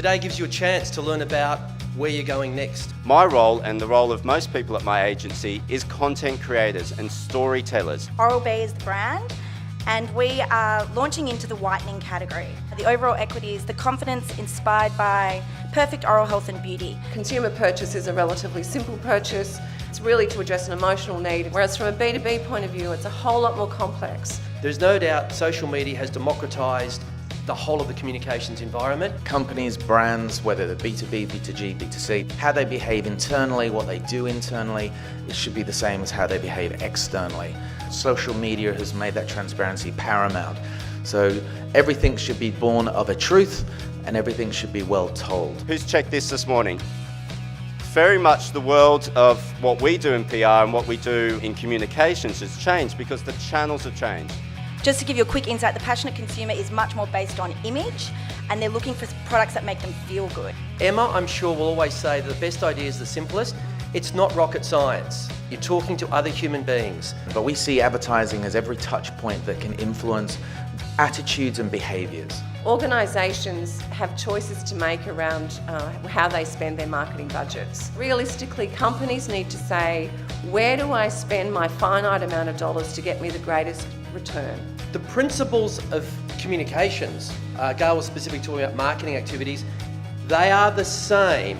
Today gives you a chance to learn about where you're going next. My role, and the role of most people at my agency, is content creators and storytellers. Oral-B is the brand, and we are launching into the whitening category. The overall equity is the confidence inspired by perfect oral health and beauty. Consumer purchase is a relatively simple purchase. It's really to address an emotional need, whereas from a B2B point of view, it's a whole lot more complex. There's no doubt social media has democratised the whole of the communications environment. Companies, brands, whether they're B2B, B2G, B2C, how they behave internally, what they do internally, it should be the same as how they behave externally. Social media has made that transparency paramount. So everything should be born of a truth and everything should be well told. Who's checked this morning? Very much the world of what we do in PR and what we do in communications has changed because the channels have changed. Just to give you a quick insight, the passionate consumer is much more based on image, and they're looking for products that make them feel good. Emma, I'm sure, will always say that the best idea is the simplest. It's not rocket science. You're talking to other human beings. But we see advertising as every touch point that can influence attitudes and behaviours. Organisations have choices to make around how they spend their marketing budgets. Realistically, companies need to say, where do I spend my finite amount of dollars to get me the greatest return? The principles of communications, Gail was specifically talking about marketing activities, they are the same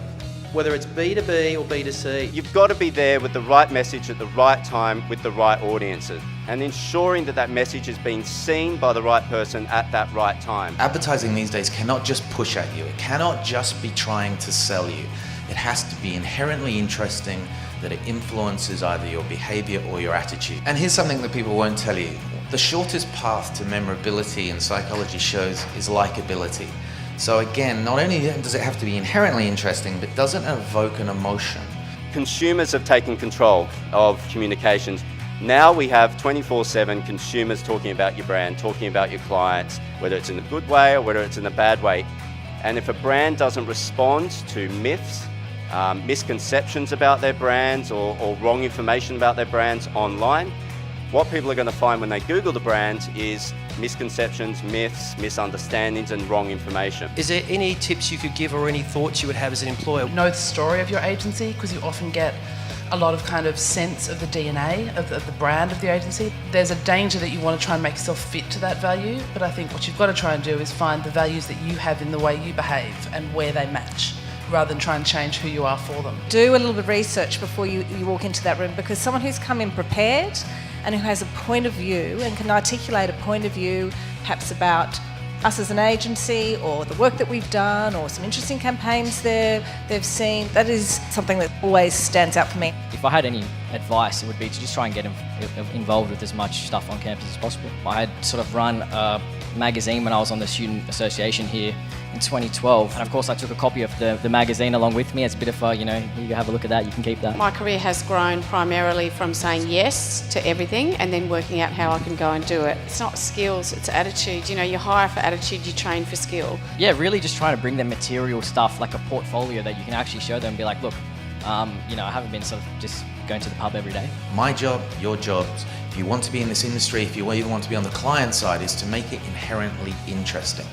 whether it's B2B or B2C. You've got to be there with the right message at the right time with the right audiences and ensuring that that message is being seen by the right person at that right time. Advertising these days cannot just push at you. It cannot just be trying to sell you. It has to be inherently interesting, that it influences either your behavior or your attitude. And here's something that people won't tell you. The shortest path to memorability in psychology shows is likability. So again, not only does it have to be inherently interesting, but does it evoke an emotion? Consumers have taken control of communications. Now we have 24/7 consumers talking about your brand, talking about your clients, whether it's in a good way or whether it's in a bad way. And if a brand doesn't respond to myths, misconceptions about their brands or wrong information about their brands online, what people are going to find when they Google the brand is misconceptions, myths, misunderstandings and wrong information. Is there any tips you could give or any thoughts you would have as an employer? Know the story of your agency, because you often get a lot of kind of sense of the DNA of the brand of the agency. There's a danger that you want to try and make yourself fit to that value, but I think what you've got to try and do is find the values that you have in the way you behave and where they match, rather than try and change who you are for them. Do a little bit of research before you walk into that room, because someone who's come in prepared and who has a point of view and can articulate a point of view perhaps about us as an agency or the work that we've done or some interesting campaigns they've seen, that is something that always stands out for me. If I had any advice, it would be to just try and get involved with as much stuff on campus as possible. I had sort of run a magazine when I was on the Student Association here in 2012, and of course I took a copy of the magazine along with me as a bit of a, you have a look at that, you can keep that. My career has grown primarily from saying yes to everything and then working out how I can go and do it. It's not skills, it's attitude. You hire for attitude, you train for skill. Yeah, really just trying to bring them material stuff, like a portfolio that you can actually show them and be like, look, I haven't been sort of just going to the pub every day. My job, your job, if you want to be in this industry, if you even want to be on the client side, is to make it inherently interesting.